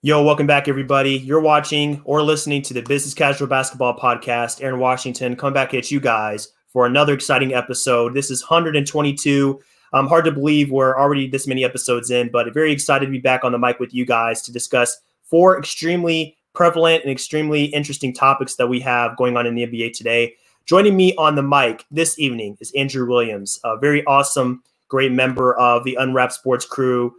Yo, welcome back, everybody. You're watching or listening to the Business Casual Basketball Podcast. Aaron Washington, come back at you guys for another exciting episode. This is 122. Hard to believe we're already this many episodes in, but very excited to be back on the mic with you guys to discuss four extremely prevalent and extremely interesting topics that we have going on in the NBA today. Joining me on the mic this evening is Andrew Williams, a very awesome, great member of the Unwrapped Sports crew.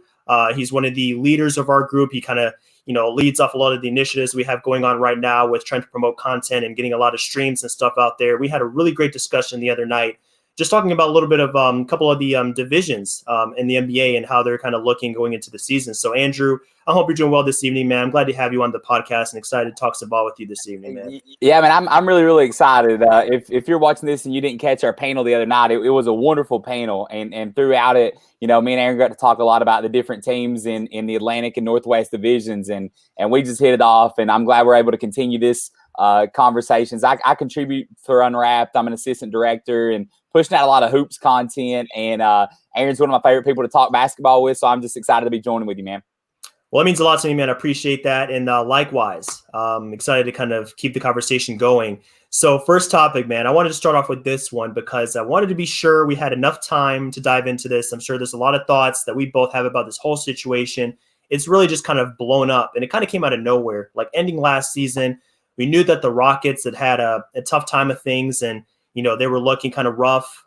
He's one of the leaders of our group. He kind of leads off a lot of the initiatives we have going on right now with trying to promote content and getting a lot of streams and stuff out there. We had a really great discussion the other night, just talking about a little bit of a couple of the divisions in the NBA and how they're kind of looking going into the season. So, Andrew, I hope you're doing well this evening, man. I'm glad to have you on the podcast and excited to talk some ball with you this evening, man. Yeah, man, I'm really, really excited. If you're watching this and you didn't catch our panel the other night, it was a wonderful panel. And throughout it, me and Aaron got to talk a lot about the different teams in the Atlantic and Northwest divisions. And we just hit it off. And I'm glad we're able to continue this conversations. I contribute for Unwrapped. I'm an assistant director and pushing out a lot of hoops content. And Aaron's one of my favorite people to talk basketball with. So I'm just excited to be joining with you, man. Well, it means a lot to me, man. I appreciate that. And likewise, I'm excited to kind of keep the conversation going. So first topic, man, I wanted to start off with this one because I wanted to be sure we had enough time to dive into this. I'm sure there's a lot of thoughts that we both have about this whole situation. It's really just kind of blown up, and it kind of came out of nowhere. Like ending last season, we knew that the Rockets had a tough time of things, and they were looking kind of rough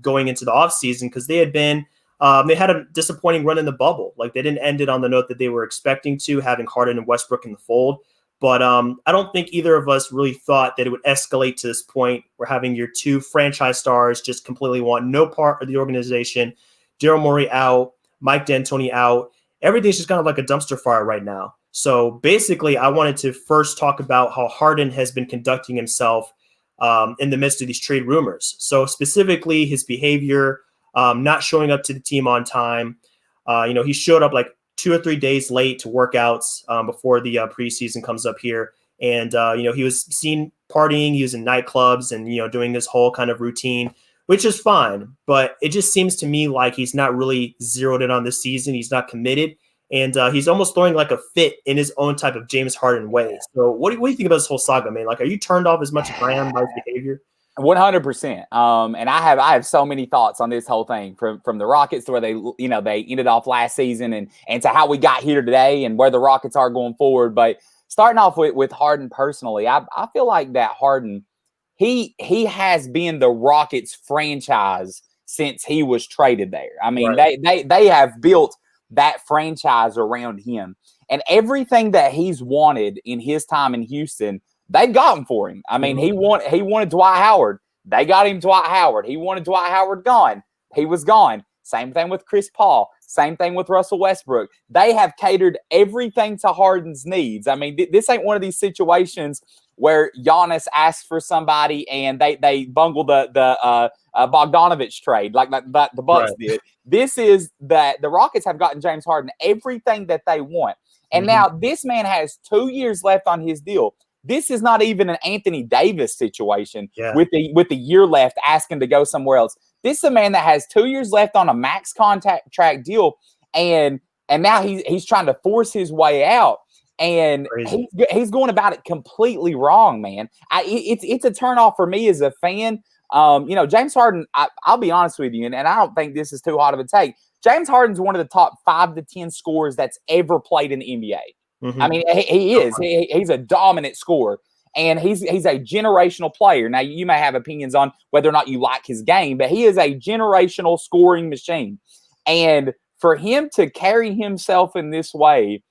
going into the offseason because they had a disappointing run in the bubble. Like they didn't end it on the note that they were expecting to, having Harden and Westbrook in the fold. But I don't think either of us really thought that it would escalate to this point. We're having your two franchise stars just completely want no part of the organization. Daryl Morey out, Mike D'Antoni out. Everything's just kind of like a dumpster fire right now. So basically, I wanted to first talk about how Harden has been conducting himself in the midst of these trade rumors. So specifically his behavior, not showing up to the team on time. He showed up like 2 or 3 days late to workouts before the preseason comes up here. And, he was seen partying. He was in nightclubs and, doing this whole kind of routine, which is fine. But it just seems to me like he's not really zeroed in on this season. He's not committed. And he's almost throwing like a fit in his own type of James Harden way. So what do you think about this whole saga, man? Like, are you turned off as much as I am by his behavior? 100%. And I have so many thoughts on this whole thing from the Rockets to where they ended off last season and to how we got here today and where the Rockets are going forward. But starting off with Harden personally, I feel like that Harden, he has been the Rockets franchise since he was traded there. I mean, right. they have built that franchise around him, and everything that he's wanted in his time in Houston, they've gotten for him. I mean, he wanted Dwight Howard. They got him Dwight Howard. He wanted Dwight Howard gone. He was gone. Same thing with Chris Paul. Same thing with Russell Westbrook. They have catered everything to Harden's needs. I mean, this ain't one of these situations where Giannis asked for somebody and they bungled the Bogdanovich trade like the Bucks did. This is that the Rockets have gotten James Harden everything that they want. And now this man has 2 years left on his deal. This is not even an Anthony Davis situation with the year left asking to go somewhere else. This is a man that has 2 years left on a max contract deal, and now he's trying to force his way out, and he's going about it completely wrong, man. It's a turnoff for me as a fan. James Harden, I'll be honest with you, and I don't think this is too hot of a take. James Harden's one of the top 5 to 10 scorers that's ever played in the NBA. I mean, he is. He's a dominant scorer, and he's a generational player. Now, you may have opinions on whether or not you like his game, but he is a generational scoring machine. And for him to carry himself in this way,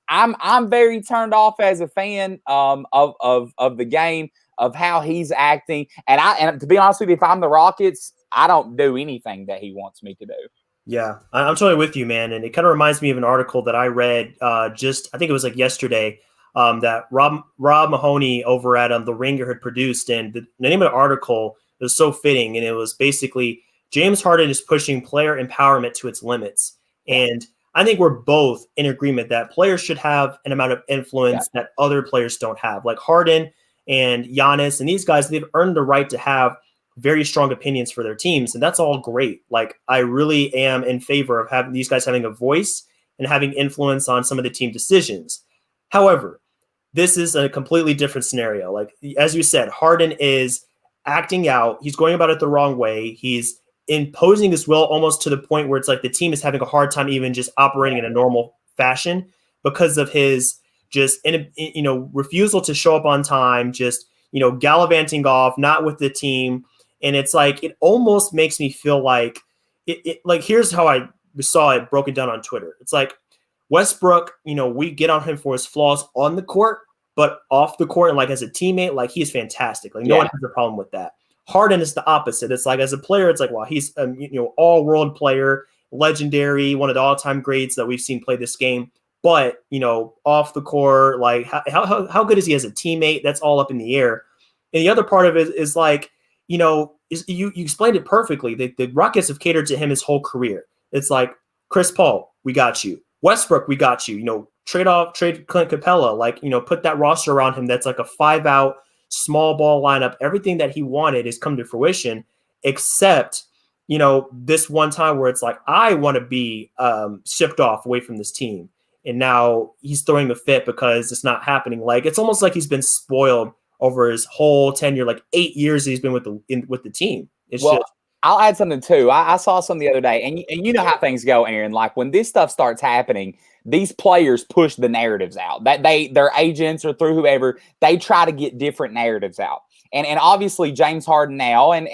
I'm very turned off as a fan of the game, of how he's acting. And to be honest with you, if I'm the Rockets, I don't do anything that he wants me to do. Yeah, I'm totally with you, man. And it kind of reminds me of an article that I read I think it was like yesterday, that Rob Mahoney over at The Ringer had produced. And the name of the article was so fitting. And it was basically James Harden is pushing player empowerment to its limits. And I think we're both in agreement that players should have an amount of influence that other players don't have. Like Harden and Giannis and these guys, they've earned the right to have very strong opinions for their teams. And that's all great. Like, I really am in favor of having these guys having a voice and having influence on some of the team decisions. However, this is a completely different scenario. Like, as you said, Harden is acting out. He's going about it the wrong way. He's imposing his will almost to the point where it's like the team is having a hard time even just operating in a normal fashion because of his just, refusal to show up on time, just, gallivanting off, not with the team. And it's like, it almost makes me feel like like, here's how I saw it broken down on Twitter. It's like Westbrook, we get on him for his flaws on the court, but off the court and like as a teammate, like he's fantastic. Like no one has a problem with that. Harden is the opposite. It's like as a player, it's like, wow, he's all-world player, legendary, one of the all-time greats that we've seen play this game. But off the court, like how good is he as a teammate? That's all up in the air. And the other part of it is like, you explained it perfectly. The Rockets have catered to him his whole career. It's like Chris Paul, we got you. Westbrook, we got you. Trade Clint Capella, like put that roster around him. That's like a 5-out small ball lineup. Everything that he wanted has come to fruition, except this one time where it's like I want to be shipped off away from this team, and now he's throwing the fit because it's not happening. Like it's almost like he's been spoiled over his whole tenure, like 8 years he's been with the team. It's just. I'll add something too. I saw some the other day, and you know how things go, Aaron. Like when this stuff starts happening, these players push the narratives out. That their agents or through whoever, they try to get different narratives out. And obviously James Harden now, and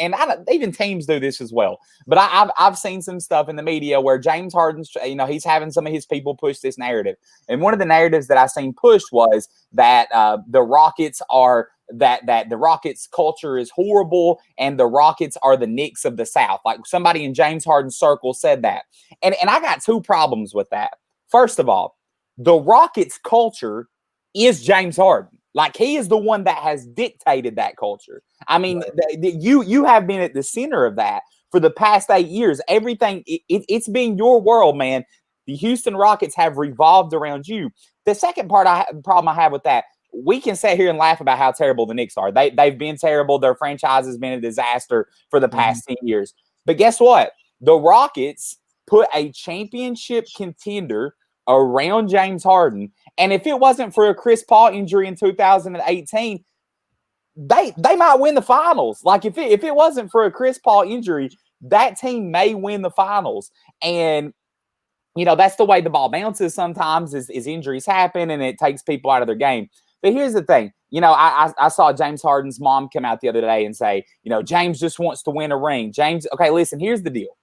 even teams do this as well. But I've seen some stuff in the media where James Harden's, he's having some of his people push this narrative. And one of the narratives that I seen pushed was that the Rockets are that the Rockets culture is horrible and the Rockets are the Knicks of the South. Like somebody in James Harden's circle said that. And I got two problems with that. First of all, the Rockets culture is James Harden. Like he is the one that has dictated that culture. I mean, you have been at the center of that for the past 8 years. Everything, it's been your world, man. The Houston Rockets have revolved around you. The second problem I have with that, we can sit here and laugh about how terrible the Knicks are. They've been terrible. Their franchise has been a disaster for the past 10 years. But guess what? The Rockets put a championship contender around James Harden. And if it wasn't for a Chris Paul injury in 2018, they might win the finals. Like if it wasn't for a Chris Paul injury, that team may win the finals. And that's the way the ball bounces sometimes is injuries happen and it takes people out of their game. But here's the thing. I saw James Harden's mom come out the other day and say, James just wants to win a ring. James, okay, listen, here's the deal.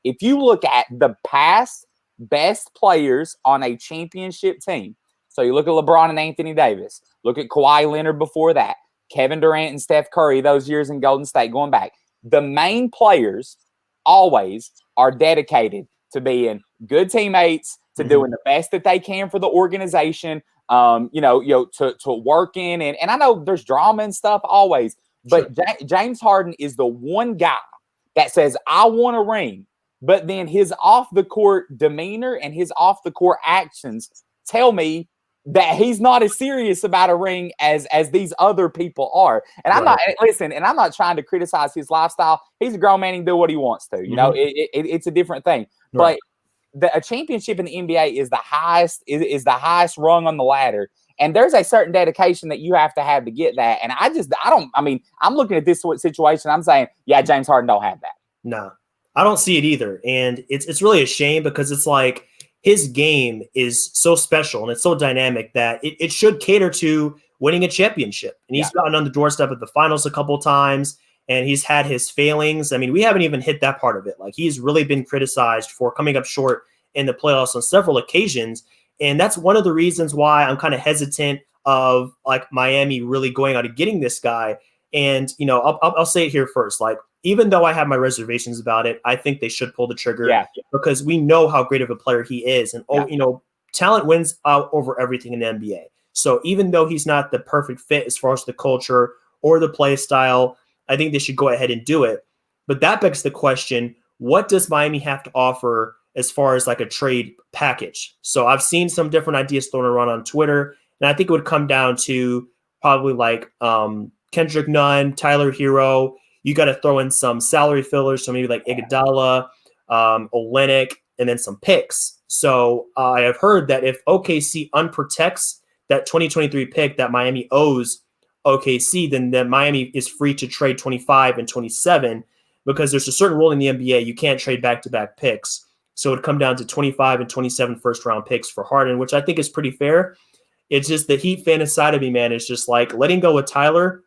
If you look at the past best players on a championship team, so you look at LeBron and Anthony Davis, look at Kawhi Leonard before that, Kevin Durant and Steph Curry, those years in Golden State going back, the main players always are dedicated to being good teammates, to doing the best that they can for the organization, to working. And I know there's drama and stuff always, but sure. James Harden is the one guy that says, I want a ring. But then his off-the-court demeanor and his off-the-court actions tell me that he's not as serious about a ring as these other people are. And I'm not trying to criticize his lifestyle. He's a grown man. He can do what he wants to. It's a different thing. Right. But a championship in the NBA is the highest rung on the ladder. And there's a certain dedication that you have to get that. And I'm looking at this situation. I'm saying, yeah, James Harden don't have that. No, I don't see it either. And it's really a shame because it's like his game is so special and it's so dynamic that it should cater to winning a championship. And he's gotten on the doorstep of the finals a couple times and he's had his failings. I mean, we haven't even hit that part of it. Like he's really been criticized for coming up short in the playoffs on several occasions. And that's one of the reasons why I'm kind of hesitant of like Miami really going out and getting this guy. And, I'll say it here first. Like, even though I have my reservations about it, I think they should pull the trigger because we know how great of a player he is. And, talent wins out over everything in the NBA. So even though he's not the perfect fit as far as the culture or the play style, I think they should go ahead and do it. But that begs the question, what does Miami have to offer as far as like a trade package? So I've seen some different ideas thrown around on Twitter, and I think it would come down to probably like Kendrick Nunn, Tyler Hero. You got to throw in some salary fillers, so maybe like Iguodala, Olynyk, and then some picks. So I have heard that if OKC unprotects that 2023 pick that Miami owes OKC, then Miami is free to trade 25 and 27 because there's a certain rule in the NBA. You can't trade back-to-back picks. So it would come down to 25 and 27 first-round picks for Harden, which I think is pretty fair. It's just the Heat fan inside of me, man, is just like letting go with Tyler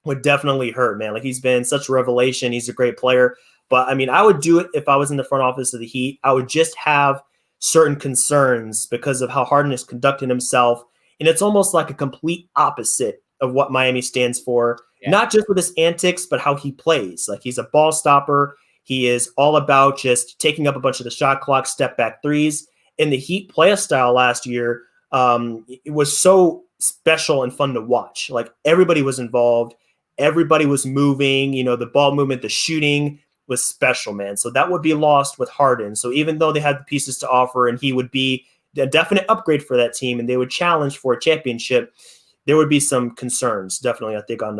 would definitely hurt, man. Like he's been such a revelation. He's a great player. But I mean, I would do it if I was in the front office of the Heat. I would just have certain concerns because of how Harden is conducting himself. And it's almost like a complete opposite of what Miami stands for, not just with his antics, but how he plays. Like he's a ball stopper. He is all about just taking up a bunch of the shot clock, step back threes. And the Heat play style last year, it was so special and fun to watch. Like everybody was involved. Everybody was moving, the ball movement, the shooting was special, man. So that would be lost with Harden. So even though they had the pieces to offer and he would be a definite upgrade for that team and they would challenge for a championship, there would be some concerns, definitely, I think, on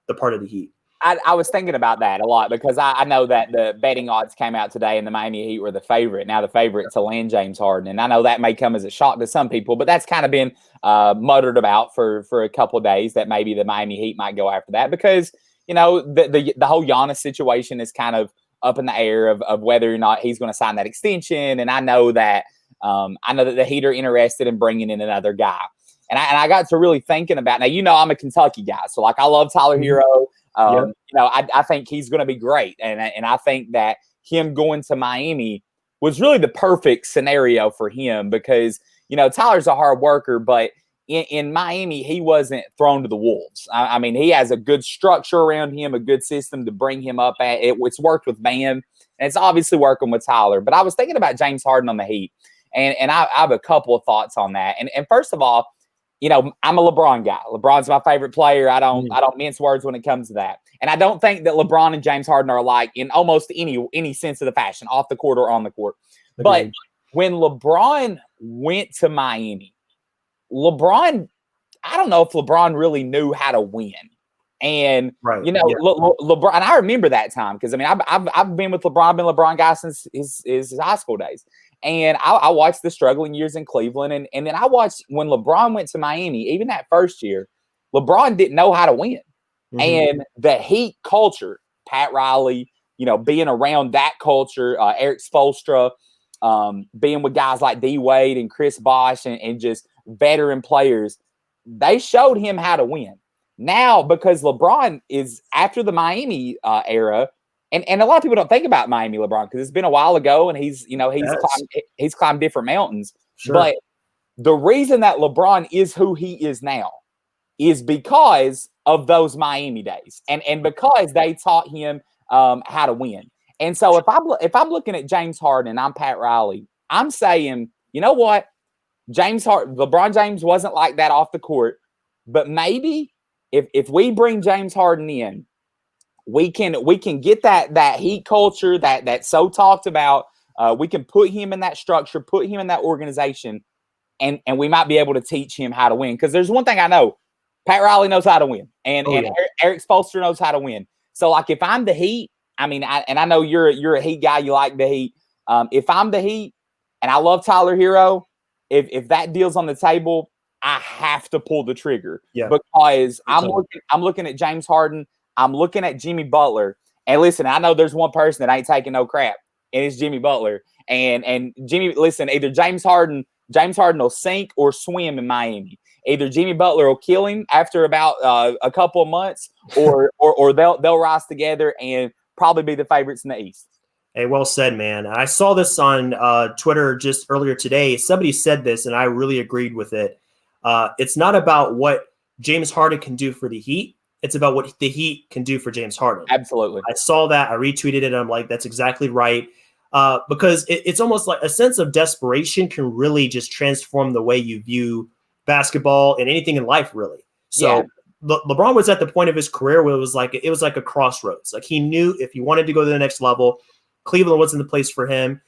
the part of the Heat. I was thinking about that a lot because I know that the betting odds came out today and the Miami Heat were the favorite. Now the favorite to land James Harden. And I know that may come as a shock to some people, but that's kind of been muttered about for a couple of days that maybe the Miami Heat might go after that because, the whole Giannis situation is kind of up in the air of whether or not he's going to sign that extension. And I know that the Heat are interested in bringing in another guy. And I got to really thinking about, now, I'm a Kentucky guy. So like, I love Tyler Hero. I think he's going to be great. And I think that him going to Miami was really the perfect scenario for him because, Tyler's a hard worker, but in Miami, he wasn't thrown to the wolves. I mean, he has a good structure around him, a good system to bring him up at. It's worked with Bam, and it's obviously working with Tyler. But I was thinking about James Harden on the Heat, and I have a couple of thoughts on that. And first of all, I'm a LeBron guy. LeBron's my favorite player. I don't mince words when it comes to that. And I don't think that LeBron and James Harden are alike in almost any sense of the fashion, off the court or on the court. Agreed. But when LeBron went to Miami, LeBron, I don't know if LeBron really knew how to win. And, LeBron, and I remember that time because, I've been with LeBron, I've been a LeBron guy since his high school days. And I watched the struggling years in Cleveland. And then I watched when LeBron went to Miami, even that first year, LeBron didn't know how to win. Mm-hmm. And the Heat culture, Pat Riley, being around that culture, Eric Spoelstra, being with guys like D Wade and Chris Bosh and just veteran players, they showed him how to win. Now, because LeBron is after the Miami era, and a lot of people don't think about Miami LeBron because it's been a while ago and he's climbed different mountains. Sure. But the reason that LeBron is who he is now is because of those Miami days and because they taught him how to win. And so if I'm looking at James Harden and I'm Pat Riley, I'm saying, you know what? LeBron James wasn't like that off the court, but maybe if we bring James Harden in, we can get that Heat culture that's so talked about. We can put him in that structure, put him in that organization, and we might be able to teach him how to win. Because there's one thing I know, Pat Riley knows how to win, and Eric Spoelstra knows how to win. So like if I'm the Heat, I know you're a Heat guy, you like the Heat. If I'm the Heat and I love Tyler Hero, if that deal's on the table, I have to pull the trigger because I'm looking at James Harden. I'm looking at Jimmy Butler. And listen, I know there's one person that ain't taking no crap, and it's Jimmy Butler. And Jimmy, listen, either James Harden will sink or swim in Miami. Either Jimmy Butler will kill him after about a couple of months, or they'll rise together and probably be the favorites in the East. Hey, well said, man. I saw this on Twitter just earlier today. Somebody said this, and I really agreed with it. It's not about what James Harden can do for the Heat. It's about what the Heat can do for James Harden. Absolutely. I saw that. I retweeted it. And I'm like, that's exactly right. Because it's almost like a sense of desperation can really just transform the way you view basketball and anything in life, really. So LeBron was at the point of his career where it was like a crossroads. Like he knew if he wanted to go to the next level, Cleveland wasn't the place for him.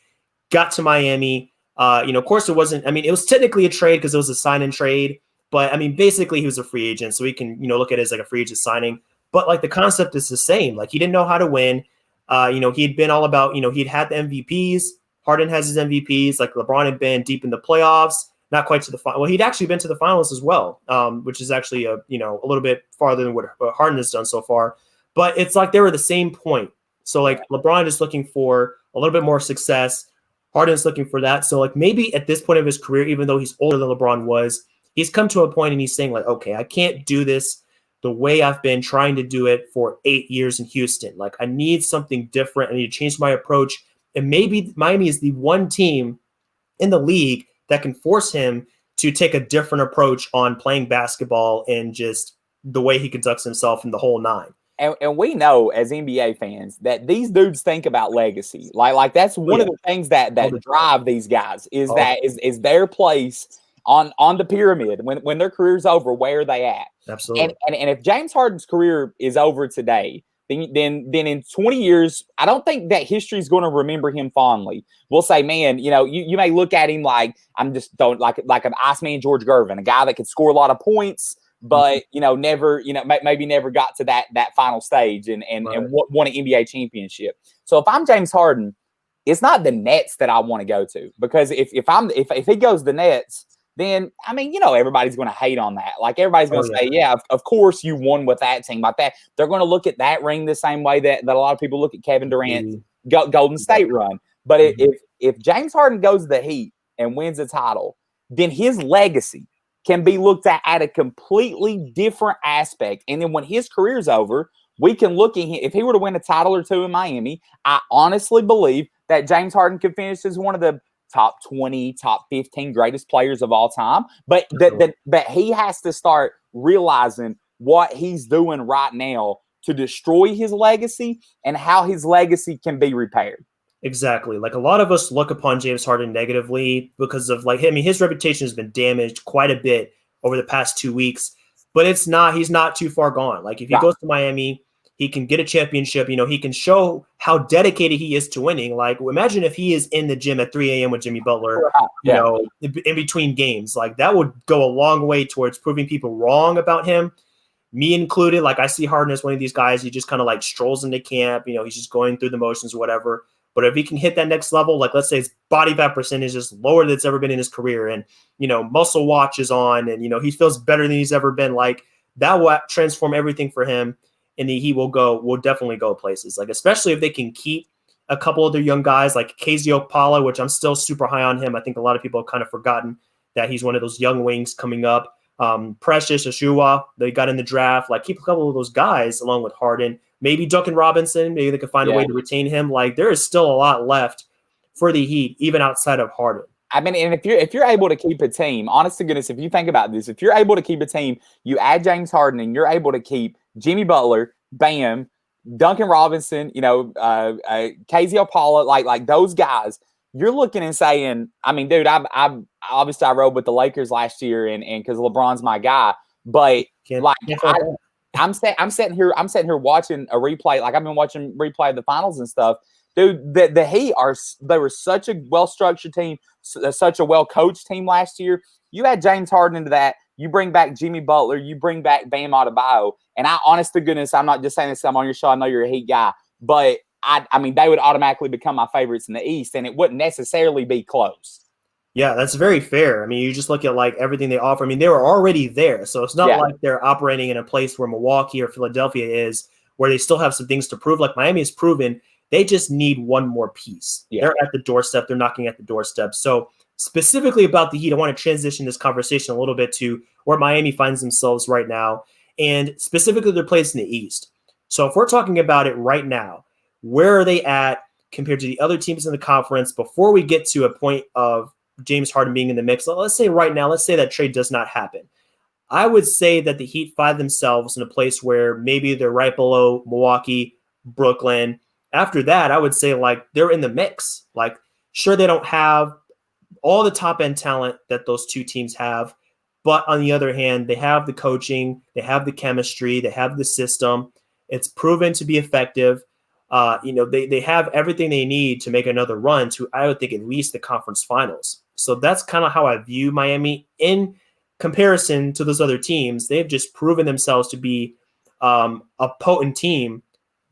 Got to Miami. Of course, it wasn't. It was technically a trade because it was a sign and trade. But basically he was a free agent, so we can, look at it as like a free agent signing. But like the concept is the same. Like he didn't know how to win. He had been all about, he'd had the MVPs. Harden has his MVPs. Like LeBron had been deep in the playoffs, not quite to the final. Well, he'd actually been to the finals as well, which is actually a little bit farther than what Harden has done so far. But it's like they were the same point. So like LeBron is looking for a little bit more success. Harden's looking for that. So like maybe at this point of his career, even though he's older than LeBron was, he's come to a point and he's saying like, okay, I can't do this the way I've been trying to do it for 8 years in Houston. Like I need something different. I need to change my approach. And maybe Miami is the one team in the league that can force him to take a different approach on playing basketball and just the way he conducts himself in the whole nine. And we know as NBA fans that these dudes think about legacy. Like that's one of the things that drive these guys is is their place on the pyramid when their career's over. Where are they at? Absolutely. And if James Harden's career is over today, then in 20 years, I don't think that history is going to remember him fondly. We'll say, man, you may look at him like I'm just don't like an Iceman George Gervin, a guy that could score a lot of points, but never, maybe never got to that final stage and won an NBA championship. So if I'm James Harden, it's not the Nets that I want to go to, because if he goes the Nets, then I mean, everybody's going to hate on that. Like everybody's going to say, yeah, of course you won with that team like that. They're going to look at that ring the same way that a lot of people look at Kevin Durant's Golden State run. But if James Harden goes to the Heat and wins a title, then his legacy can be looked at a completely different aspect. And then when his career's over, we can look at him. If he were to win a title or two in Miami, I honestly believe that James Harden could finish as one of the top 20, top 15 greatest players of all time. But that he has to start realizing what he's doing right now to destroy his legacy and how his legacy can be repaired. Exactly. Like a lot of us look upon James Harden negatively because of his reputation has been damaged quite a bit over the past 2 weeks, but he's not too far gone. Like if he goes to Miami, he can get a championship. He can show how dedicated he is to winning. Like imagine if he is in the gym at 3 a.m. with Jimmy Butler, in between games. Like that would go a long way towards proving people wrong about him, me included. Like I see Harden as one of these guys. He just kind of like strolls into camp. He's just going through the motions or whatever. But if he can hit that next level, like let's say his body fat percentage is lower than it's ever been in his career, and muscle watch is on, and he feels better than he's ever been, like that will transform everything for him. And he will definitely go places. Like especially if they can keep a couple of their young guys like KZ Okpala, which I'm still super high on him. I think a lot of people have kind of forgotten that he's one of those young wings coming up. Precious Achiuwa, they got in the draft. Like keep a couple of those guys along with Harden. Maybe Duncan Robinson. Maybe they could find a way to retain him. Like there is still a lot left for the Heat, even outside of Harden. I mean, and if you're able to keep a team, honest to goodness, if you think about this, if you're able to keep a team, you add James Harden and you're able to keep Jimmy Butler, Bam, Duncan Robinson, KZ Okpala, like those guys, you're looking and saying, I mean, dude, I obviously I rode with the Lakers last year and because LeBron's my guy, but I'm sitting here watching a replay. Like I've been watching replay of the finals and stuff. Dude, the Heat they were such a well-structured team, such a well-coached team last year. You add James Harden into that. You bring back Jimmy Butler. You bring back Bam Adebayo. And honest to goodness, I'm not just saying this. I'm on your show. I know you're a Heat guy. But, I mean, they would automatically become my favorites in the East, and it wouldn't necessarily be close. Yeah, that's very fair. I mean, you just look at, like, everything they offer. I mean, they were already there. So it's not like they're operating in a place where Milwaukee or Philadelphia is, where they still have some things to prove. Like Miami has proven they just need one more piece. Yeah. They're at the doorstep. They're knocking at the doorstep. So specifically about the Heat, I want to transition this conversation a little bit to where Miami finds themselves right now, and specifically their place in the East. So if we're talking about it right now, where are they at compared to the other teams in the conference before we get to a point of James Harden being in the mix? Let's say right now, let's say that trade does not happen. I would say that the Heat find themselves in a place where maybe they're right below Milwaukee, Brooklyn. After that, I would say like they're in the mix. Like, sure, they don't have all the top end talent that those two teams have, but on the other hand, they have the coaching, they have the chemistry, they have the system. It's proven to be effective. They have everything they need to make another run to, I would think, at least the conference finals. So that's kind of how I view Miami in comparison to those other teams. They've just proven themselves to be a potent team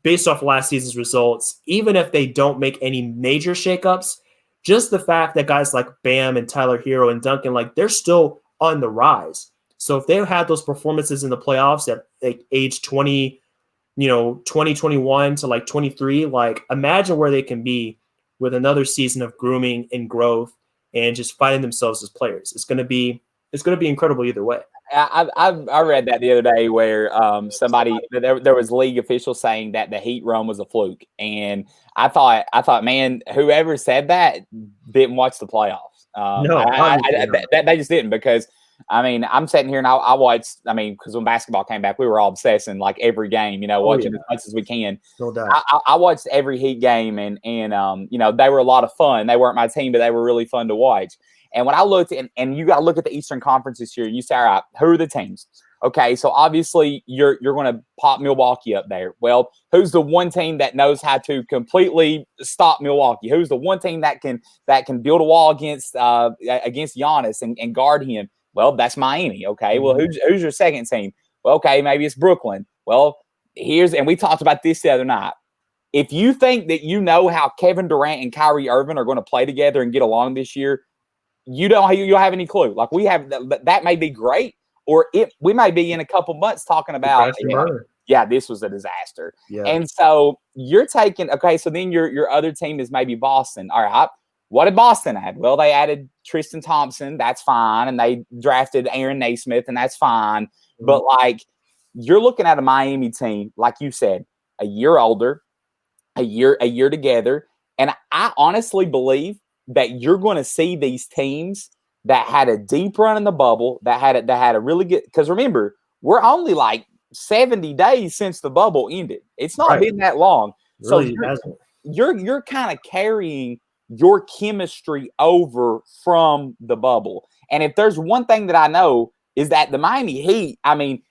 based off last season's results. Even if they don't make any major shakeups, just the fact that guys like Bam and Tyler Hero and Duncan, like they're still on the rise. So if they had those performances in the playoffs at like age 20, 2021 to like 23, like imagine where they can be with another season of grooming and growth and just finding themselves as players. It's going to be incredible either way. I read that the other day where somebody there was league officials saying that the Heat run was a fluke, and I thought, man, whoever said that didn't watch the playoffs. They just didn't, because I mean, I'm sitting here and I watched. I mean, because when basketball came back, we were all obsessing like every game, watching as much as we can. No doubt. I watched every Heat game, and they were a lot of fun. They weren't my team, but they were really fun to watch. And when I looked, and you got to look at the Eastern Conference this year, you say, all right, who are the teams? Okay, so obviously you're going to pop Milwaukee up there. Well, who's the one team that knows how to completely stop Milwaukee? Who's the one team that can build a wall against Giannis and guard him? Well, that's Miami. Okay, well, who's your second team? Well, okay, maybe it's Brooklyn. Well, and we talked about this the other night. If you think that how Kevin Durant and Kyrie Irving are going to play together and get along this year, you don't have any clue. Like we have that may be great, or we may be in a couple months talking about this was a disaster. Yeah. And so you're taking so then your other team is maybe Boston. All right, what did Boston add? Well, they added Tristan Thompson, that's fine, and they drafted Aaron Naismith, and that's fine. Mm-hmm. But like you're looking at a Miami team, like you said, a year older, a year together, and I honestly believe that you're going to see these teams that had a deep run in the bubble, that had a really good, because remember, we're only like 70 days since the bubble ended. It's not been that long. Really, so you're kind of carrying your chemistry over from the bubble. And if there's one thing that I know is that the Miami Heat, I mean,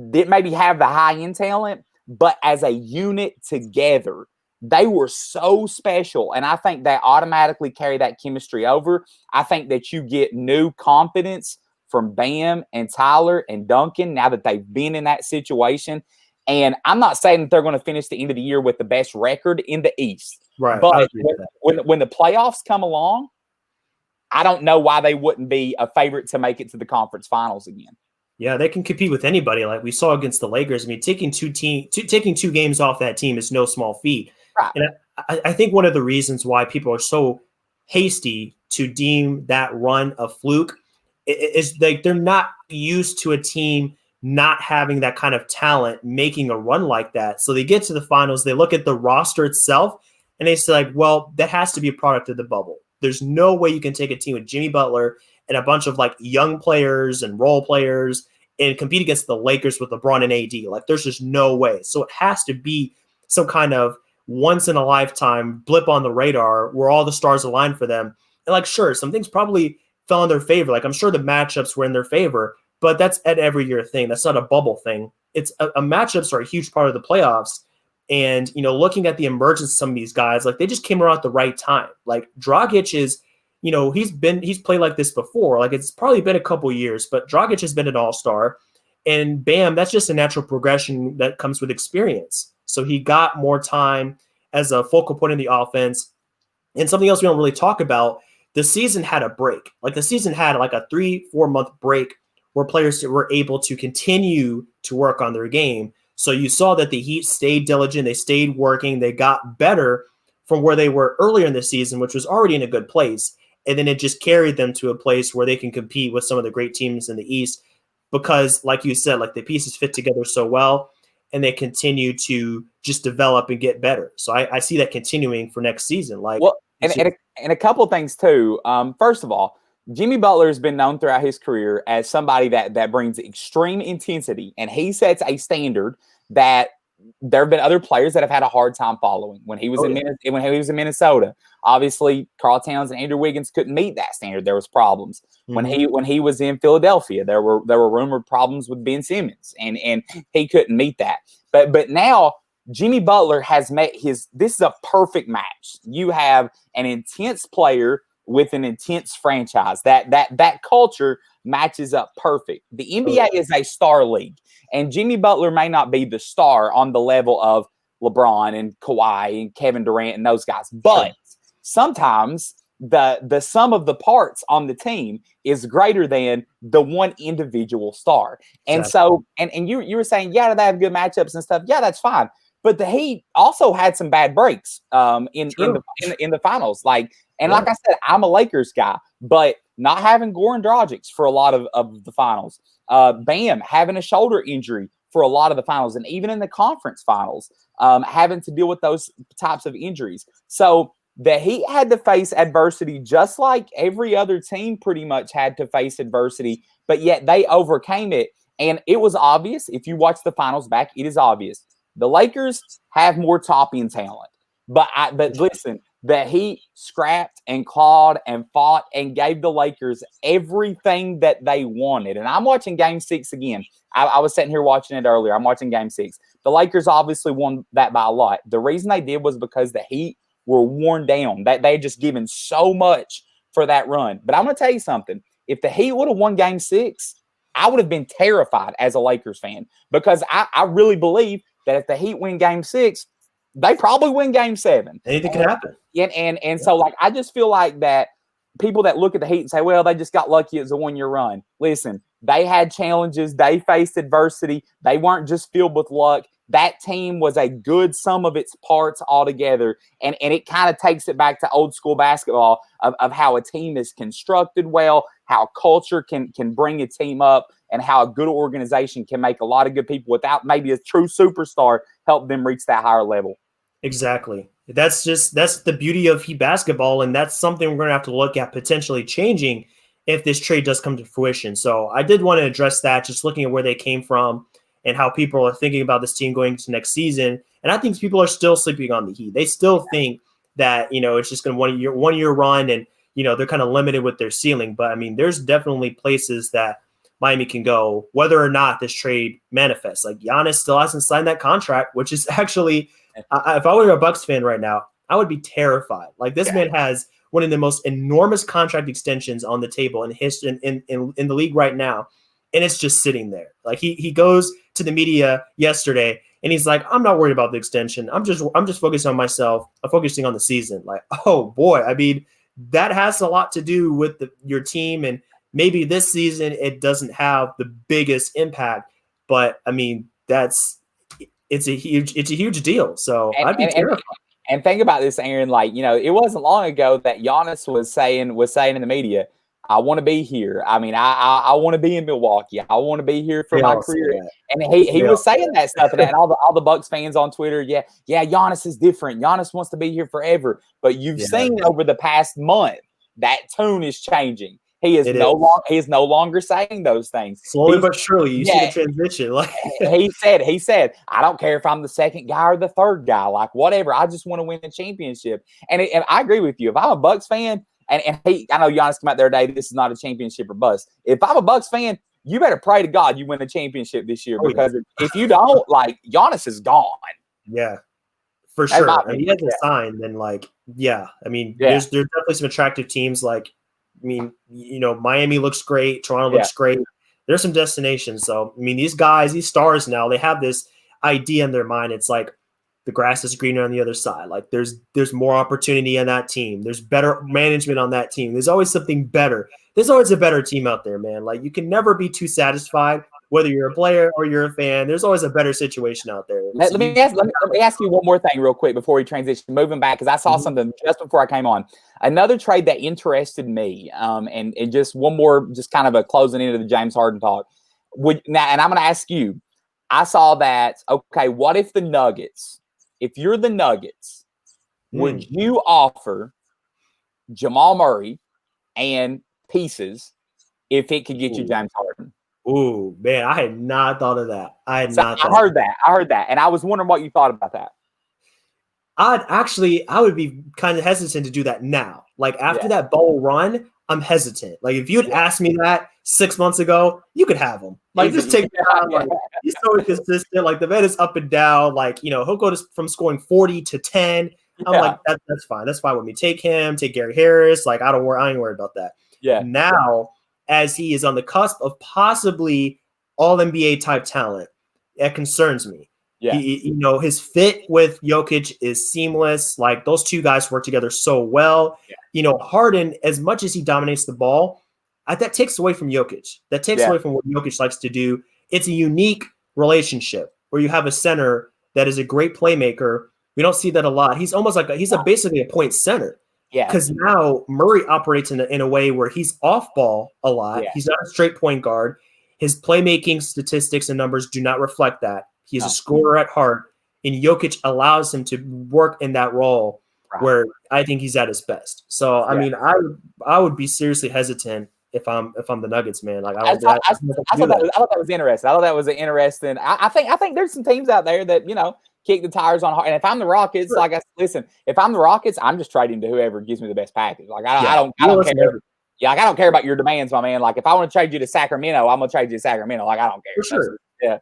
didn't maybe have the high-end talent, but as a unit together, they were so special, and I think they automatically carry that chemistry over. I think that you get new confidence from Bam and Tyler and Duncan now that they've been in that situation. And I'm not saying that they're going to finish the end of the year with the best record in the East. Right. But when the playoffs come along, I don't know why they wouldn't be a favorite to make it to the conference finals again. Yeah, they can compete with anybody, like we saw against the Lakers. I mean, taking two games off that team is no small feat. Right. And I think one of the reasons why people are so hasty to deem that run a fluke is like they're not used to a team not having that kind of talent making a run like that. So they get to the finals, they look at the roster itself, and they say, like, well, that has to be a product of the bubble. There's no way you can take a team with Jimmy Butler and a bunch of like young players and role players and compete against the Lakers with LeBron and AD. Like, there's just no way. So it has to be some kind of once in a lifetime blip on the radar where all the stars align for them. And like, sure, some things probably fell in their favor. Like, I'm sure the matchups were in their favor, but that's an every year thing. That's not a bubble thing. It's a matchups are a huge part of the playoffs. And, looking at the emergence of some of these guys, like they just came around at the right time. Like Dragic is, he's played like this before. Like it's probably been a couple years, but Dragic has been an all-star. And Bam, that's just a natural progression that comes with experience. So he got more time as a focal point in the offense. And something else we don't really talk about, the season had a break. Like the season had like a 3-4 month break where players were able to continue to work on their game. So you saw that the Heat stayed diligent. They stayed working. They got better from where they were earlier in the season, which was already in a good place. And then it just carried them to a place where they can compete with some of the great teams in the East because, like you said, like the pieces fit together so well and they continue to just develop and get better. So I see that continuing for next season. Like, well, and a couple of things too. First of all, Jimmy Butler has been known throughout his career as somebody that brings extreme intensity, and he sets a standard that there have been other players that have had a hard time following. When he was in Minnesota, obviously Karl Towns and Andrew Wiggins couldn't meet that standard. There was problems. Mm-hmm. When he was in Philadelphia, there were rumored problems with Ben Simmons, and he couldn't meet that. But now Jimmy Butler has met his. This is a perfect match. You have an intense player with an intense franchise. That culture matches up perfect. The NBA is a star league, and Jimmy Butler may not be the star on the level of LeBron and Kawhi and Kevin Durant and those guys, but sometimes the sum of the parts on the team is greater than the one individual star. And so, and you were saying, yeah, they have good matchups and stuff. Yeah, that's fine. But the Heat also had some bad breaks in the finals. Like I said, I'm a Lakers guy, but not having Goran Dragic for a lot of the finals, Bam having a shoulder injury for a lot of the finals, and even in the conference finals, having to deal with those types of injuries. So the Heat had to face adversity just like every other team pretty much had to face adversity, but yet they overcame it. And it was obvious. If you watch the finals back, it is obvious. The Lakers have more top-end talent. But listen, the Heat scrapped and clawed and fought and gave the Lakers everything that they wanted. And I'm watching Game 6 again. I was sitting here watching it earlier. I'm watching Game 6. The Lakers obviously won that by a lot. The reason they did was because the Heat were worn down. That they had just given so much for that run. But I'm going to tell you something. If the Heat would have won Game 6, I would have been terrified as a Lakers fan, because I really believe that if the Heat win Game 6, they probably win Game 7. Anything can happen. And so, like, I just feel like that people that look at the Heat and say, well, they just got lucky it's a one-year run. Listen, they had challenges. They faced adversity. They weren't just filled with luck. That team was a good sum of its parts altogether. And it kind of takes it back to old school basketball of how a team is constructed well, how culture can bring a team up, and how a good organization can make a lot of good people without maybe a true superstar help them reach that higher level. Exactly. That's the beauty of Heat basketball, and that's something we're going to have to look at potentially changing if this trade does come to fruition. So I did want to address that, just looking at where they came from and how people are thinking about this team going into next season. And I think people are still sleeping on the Heat. They still think that, it's just going to one year run, and, they're kind of limited with their ceiling. But I mean, there's definitely places that Miami can go, whether or not this trade manifests. Like, Giannis still hasn't signed that contract, which is actually, if I were a Bucks fan right now, I would be terrified. Like, this man has one of the most enormous contract extensions on the table in history in the league right now, and it's just sitting there. Like, he goes to the media yesterday and he's like, I'm not worried about the extension. I'm just focused on myself. I'm focusing on the season. Like, oh boy, I mean, that has a lot to do with your team, and maybe this season it doesn't have the biggest impact, but I mean, it's a huge deal. So I'd be terrified. And think about this, Aaron. Like, it wasn't long ago that Giannis was saying in the media, I want to be here. I mean, I want to be in Milwaukee. I want to be here for my career. And he was saying that stuff. And all the Bucks fans on Twitter, yeah, Giannis is different. Giannis wants to be here forever. But you've seen over the past month that tune is changing. He is no longer saying those things. Slowly but surely, you see the transition. Like he said, I don't care if I'm the second guy or the third guy, like whatever. I just want to win the championship. And I agree with you. If I'm a Bucks fan, and I know Giannis came out there today, this is not a championship or bust. If I'm a Bucks fan, you better pray to God you win the championship this year, because if you don't, like, Giannis is gone. Yeah, for sure. I mean, he hasn't signed, then I mean, there's definitely some attractive teams. Like, I mean, Miami looks great. Toronto looks great. There's some destinations. So, I mean, these guys, these stars now, they have this idea in their mind. It's like the grass is greener on the other side. Like, there's more opportunity on that team. There's better management on that team. There's always something better. There's always a better team out there, man. Like, you can never be too satisfied, whether you're a player or you're a fan. There's always a better situation out there. Let me ask you one more thing real quick before we transition. Moving back, because I saw something just before I came on. Another trade that interested me, and just one more, just kind of a closing into the James Harden talk. And I'm going to ask you, I saw that, okay, what if the Nuggets, if you're the Nuggets, would you offer Jamal Murray and pieces if it could get you James Harden? Ooh, man, I had not thought of that. I heard that. And I was wondering what you thought about that. I would be kind of hesitant to do that now. Like, after that bubble run, I'm hesitant. Like, if you had asked me that 6 months ago, you could have him. Like, just take him out. Like, he's so inconsistent. Like, the man is up and down. Like, he'll go from scoring 40 to 10. I'm like, that's fine. That's fine with me. Take him. Take Gary Harris. Like, I ain't worried about that. Yeah. Now, as he is on the cusp of possibly all NBA type talent, that concerns me. Yeah. His fit with Jokic is seamless. Like those two guys work together so well. Yeah. Harden, as much as he dominates the ball, that takes away from Jokic. That takes away from what Jokic likes to do. It's a unique relationship where you have a center that is a great playmaker. We don't see that a lot. He's almost like basically a point center. Yeah. Because now Murray operates in a way where he's off ball a lot. Yeah. He's not a straight point guard. His playmaking statistics and numbers do not reflect that. He's a scorer at heart, and Jokic allows him to work in that role where I think he's at his best. So I mean, I would be seriously hesitant if I'm the Nuggets, man. Like I thought that was interesting. I thought that was an interesting. I think there's some teams out there that kick the tires on hard. And if I'm the Rockets, listen, if I'm the Rockets, I'm just trading to whoever gives me the best package. Like I don't care. Yeah, like I don't care about your demands, my man. Like if I want to trade you to Sacramento, I'm gonna trade you to Sacramento. Like I don't care. For sure. Yeah.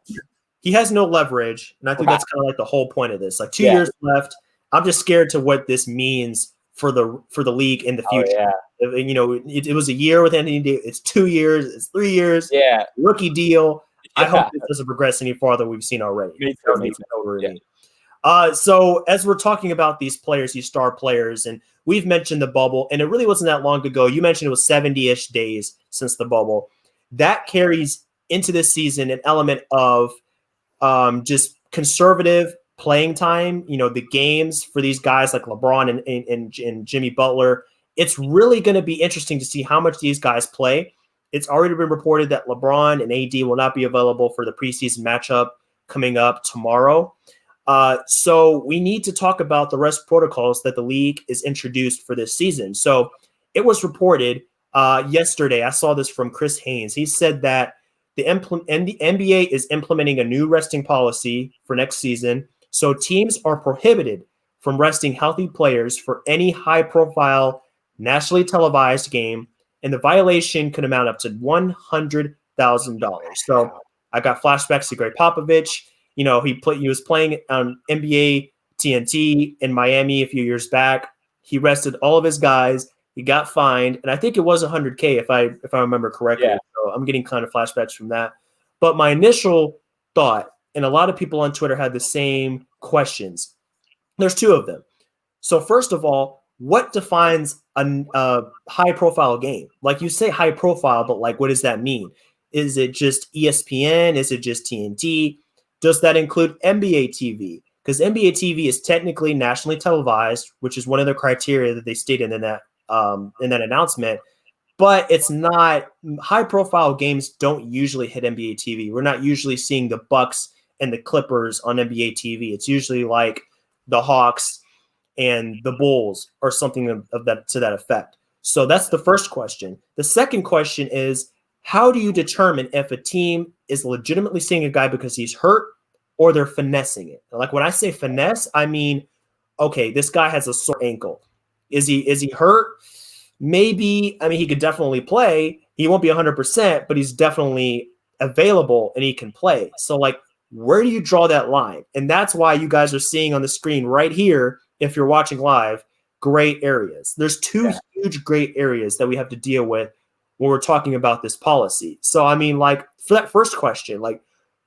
He has no leverage, and I think that's kind of like the whole point of this. Like 2 years left. I'm just scared to what this means for the league in the future. It was a year with Anthony Davis. It's 2 years. It's 3 years. Yeah. Rookie deal. I hope this doesn't progress any farther than we've seen already. Me too. So as we're talking about these players, these star players, and we've mentioned the bubble, and it really wasn't that long ago. You mentioned it was 70-ish days since the bubble. That carries into this season an element of just conservative playing time. The games for these guys like LeBron and Jimmy Butler. It's really going to be interesting to see how much these guys play. It's already been reported that LeBron and AD will not be available for the preseason matchup coming up tomorrow. So we need to talk about the rest protocols that the league is introduced for this season. So it was reported yesterday. I saw this from Chris Haynes. He said that the NBA is implementing a new resting policy for next season. So teams are prohibited from resting healthy players for any high-profile, nationally televised game, and the violation could amount up to $100,000. So I got flashbacks to Greg Popovich. He was playing on NBA TNT in Miami a few years back. He rested all of his guys. He got fined, and I think it was $100K if I remember correctly. Yeah. So I'm getting kind of flashbacks from that. But my initial thought, and a lot of people on Twitter had the same questions. There's two of them. So first of all, what defines a high-profile game? Like you say high profile, but like what does that mean? Is it just ESPN? Is it just TNT? Does that include NBA TV? Because NBA TV is technically nationally televised, which is one of the criteria that they stated in that announcement. But it's not. High-profile games don't usually hit NBA TV. We're not usually seeing the Bucks and the Clippers on NBA TV. It's usually like the Hawks and the Bulls or something of that to that effect. So that's the first question. The second question is, how do you determine if a team is legitimately seeing a guy because he's hurt or they're finessing it? Like when I say finesse, I mean, okay, this guy has a sore ankle. Is he hurt? Maybe. I mean, he could definitely play. He won't be 100%, but he's definitely available and he can play. So like, where do you draw that line? And that's why you guys are seeing on the screen right here, if you're watching live, gray areas. There's two huge gray areas that we have to deal with when we're talking about this policy. So, I mean, like for that first question, like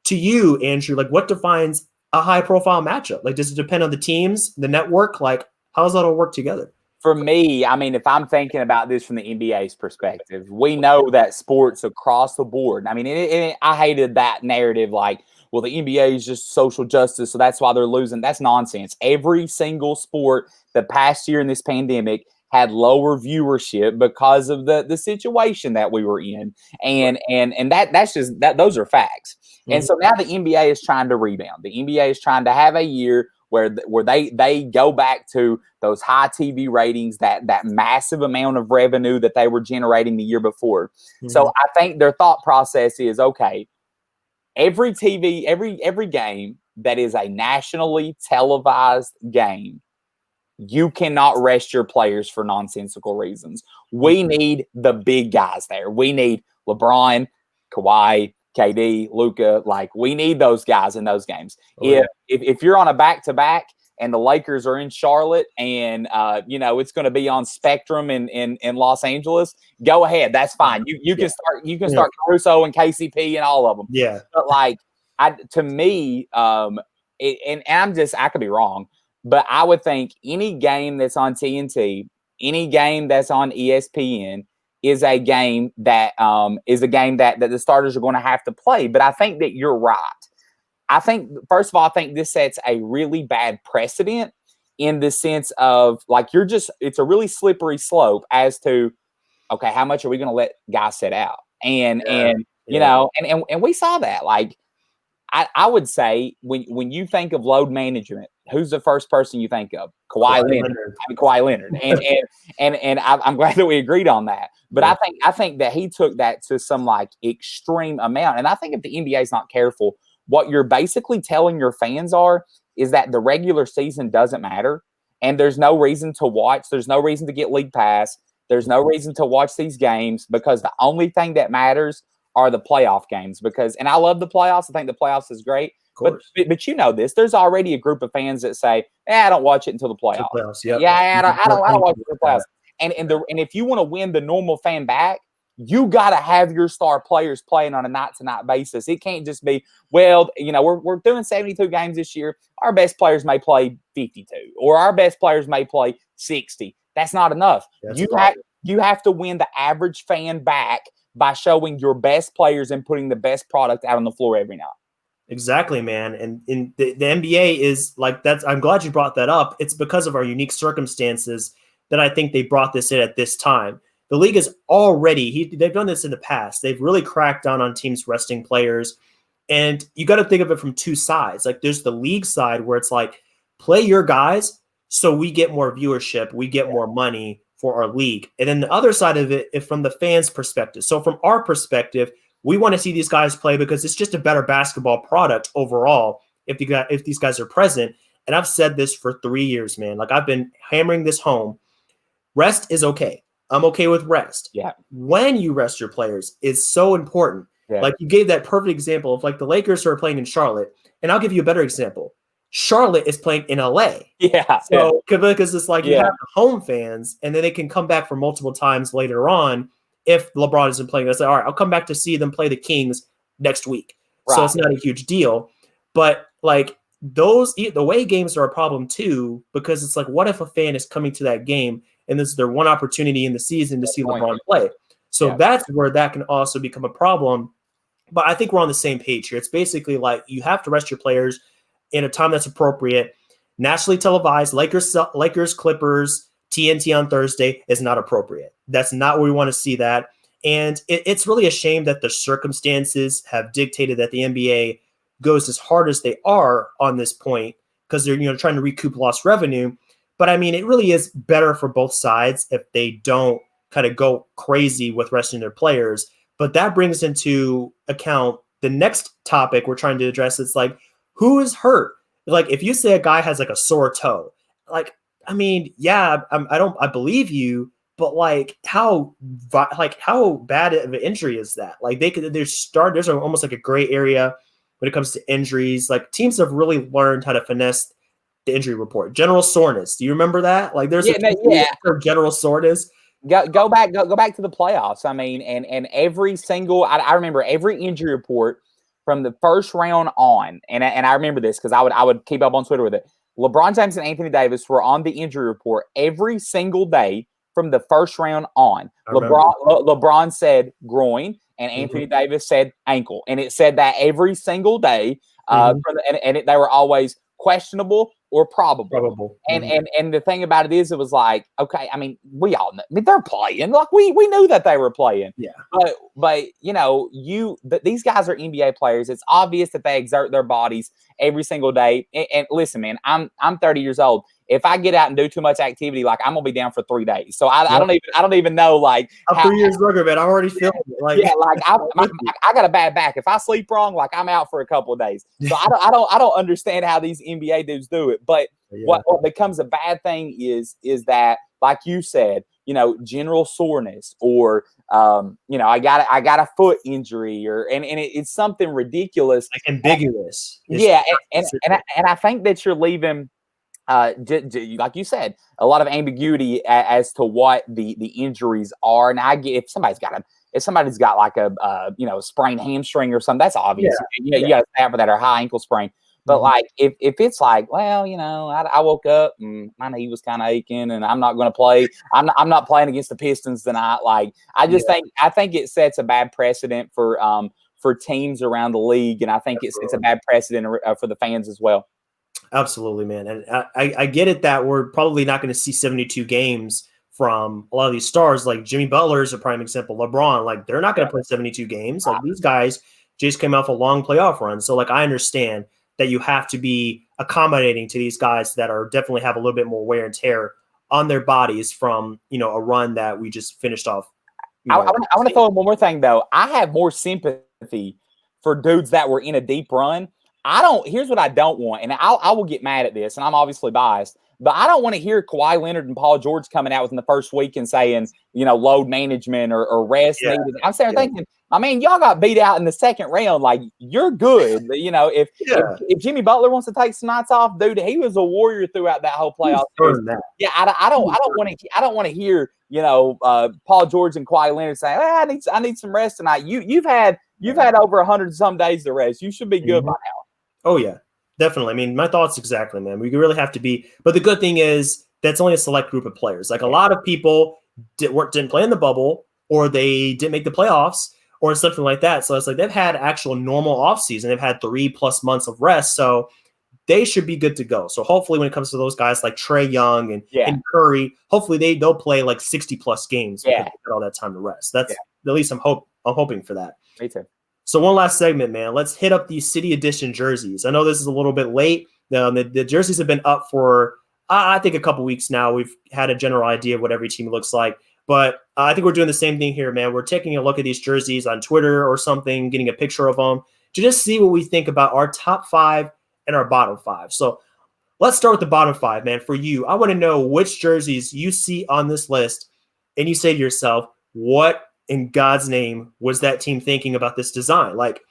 to you, Andrew, like what defines a high profile matchup? Like, does it depend on the teams, the network? Like, how does that all work together? For me, I mean, if I'm thinking about this from the NBA's perspective, we know that sports across the board. I mean, I hated that narrative like, well, the NBA is just social justice, so that's why they're losing. That's nonsense. Every single sport the past year in this pandemic had lower viewership because of the situation that we were in. And that's just that those are facts. Mm-hmm. And so now the NBA is trying to rebound. The NBA is trying to have a year where they go back to those high TV ratings, that massive amount of revenue that they were generating the year before. Mm-hmm. So I think their thought process is, okay, every game that is a nationally televised game, you cannot rest your players for nonsensical reasons. We need the big guys there. We need LeBron, Kawhi, KD, Luka. Like, we need those guys in those games. If you're on a back-to-back and the Lakers are in Charlotte and, it's going to be on Spectrum in Los Angeles, go ahead. That's fine. You can start Caruso and KCP and all of them. Yeah. But, like, to me, I could be wrong, but I would think any game that's on TNT, any game that's on ESPN is a game that that the starters are going to have to play. But I think that you're right. I think, first of all, I think this sets a really bad precedent in the sense of like it's a really slippery slope as to, okay, how much are we going to let guys sit out? And we saw that. Like, I would say when you think of load management, who's the first person you think of? Kawhi Leonard. Kawhi Leonard. And I'm glad that we agreed on that. But I think that he took that to some like extreme amount. And I think if the NBA is not careful, what you're basically telling your fans is that the regular season doesn't matter. And there's no reason to watch. There's no reason to get league pass. There's no reason to watch these games because the only thing that matters are the playoff games. And I love the playoffs. I think the playoffs is great. But you know this. There's already a group of fans that say, I don't watch it until the playoffs. Yep. Yeah, I don't watch it until the playoffs. And if you want to win the normal fan back, you got to have your star players playing on a night-to-night basis. It can't just be, well, we're doing 72 games this year. Our best players may play 52, or our best players may play 60. That's not enough. You have to win the average fan back by showing your best players and putting the best product out on the floor every night. Exactly, man. And in the NBA is like that. I'm glad you brought that up. It's because of our unique circumstances that I think they brought this in at this time. The league is already, they've done this in the past. They've really cracked down on teams resting players. And you got to think of it from two sides. Like there's the league side where it's like, play your guys so we get more viewership, we get more money for our league. And then the other side of it is from the fans' perspective. So from our perspective, we want to see these guys play because it's just a better basketball product overall if these guys are present. And I've said this for 3 years, man. Like I've been hammering this home. Rest is okay. I'm okay with rest. Yeah. When you rest your players is so important. Yeah. Like you gave that perfect example of like the Lakers who are playing in Charlotte. And I'll give you a better example. Charlotte is playing in LA. Yeah. So because it's like you have the home fans and then they can come back for multiple times later on if LeBron isn't playing. It's like, all right, I'll come back to see them play the Kings next week. Right. So it's not a huge deal. But like the away games are a problem too, because it's like, what if a fan is coming to that game and this is their one opportunity in the season to see LeBron play? So that's where that can also become a problem. But I think we're on the same page here. It's basically like you have to rest your players in a time that's appropriate. Nationally televised, Lakers, Clippers, TNT on Thursday is not appropriate. That's not where we want to see that. And it's really a shame that the circumstances have dictated that the NBA goes as hard as they are on this point because they're trying to recoup lost revenue. But I mean, it really is better for both sides if they don't kind of go crazy with resting their players. But that brings into account the next topic we're trying to address. It's like, who is hurt? Like, if you say a guy has like a sore toe, like, I mean, yeah, I believe you, but like, how bad of an injury is that? Like, there's almost like a gray area when it comes to injuries. Like, teams have really learned how to finesse the injury report. General soreness. Do you remember that? Like, there's general soreness. Go back to the playoffs. I mean, and every single I remember every injury report from the first round on, and I remember this because I would keep up on Twitter with it. LeBron James and Anthony Davis were on the injury report every single day from the first round on. LeBron said groin, and Anthony Davis said ankle, and it said that every single day. They were always questionable or probable. And the thing about it is, it was like, okay, I mean, we all know, I mean, they're playing. Like we knew that they were playing. Yeah. But these guys are NBA players. It's obvious that they exert their bodies every single day. And listen, man, I'm 30 years old. If I get out and do too much activity, like I'm gonna be down for 3 days. So I don't even know. Like I'm 3 years younger, man. I'm already feeling it. Like I got a bad back. If I sleep wrong, like I'm out for a couple of days. So I don't understand how these NBA dudes do it. But what becomes a bad thing is that, like you said, general soreness or I got a foot injury and it's something ridiculous, like ambiguous. And I think that you're leaving. Like you said, a lot of ambiguity as to what the injuries are. And I get if somebody's got like a sprained hamstring or something, that's obvious. You got to stay out for that or high ankle sprain. But like, if it's like, well, I woke up and my knee was kind of aching, and I'm not going to play. I'm not playing against the Pistons tonight. Like, I think it sets a bad precedent for teams around the league, and I think it sets a bad precedent for the fans as well. Absolutely, man. And I get it that we're probably not going to see 72 games from a lot of these stars. Like Jimmy Butler is a prime example. LeBron, like they're not going to play 72 games. Like these guys just came off a long playoff run. So like I understand that you have to be accommodating to these guys that are definitely have a little bit more wear and tear on their bodies from, a run that we just finished off. I want to throw in one more thing though. I have more sympathy for dudes that were in a deep run. Here's what I don't want, and I will get mad at this, and I'm obviously biased, but I don't want to hear Kawhi Leonard and Paul George coming out within the first week and saying, load management or rest needed. I'm sitting there thinking, I mean, y'all got beat out in the second round. Like, you're good. But, if Jimmy Butler wants to take some nights off, dude, he was a warrior throughout that whole playoff series. Yeah, I don't want to hear, Paul George and Kawhi Leonard saying, I need some rest tonight. You've had over 100 some days to rest. You should be good by now. Oh yeah, definitely. I mean, my thoughts exactly, man. We really have to be. But the good thing is that's only a select group of players. Like a lot of people didn't play in the bubble, or they didn't make the playoffs, or something like that. So it's like they've had actual normal offseason. They've had 3+ months of rest. So they should be good to go. So hopefully when it comes to those guys like Trae Young and Curry, hopefully they'll play like 60+ games because they get all that time to rest. That's at least I'm hoping for that. Me too. So one last segment, man. Let's hit up these City Edition jerseys. I know this is a little bit late. The jerseys have been up for, I think, a couple weeks now. We've had a general idea of what every team looks like. But I think we're doing the same thing here, man. We're taking a look at these jerseys on Twitter or something, getting a picture of them to just see what we think about our top 5 and our bottom 5. So let's start with the bottom 5, man. For you, I want to know which jerseys you see on this list and you say to yourself, what in God's name was that team thinking about this design? Like,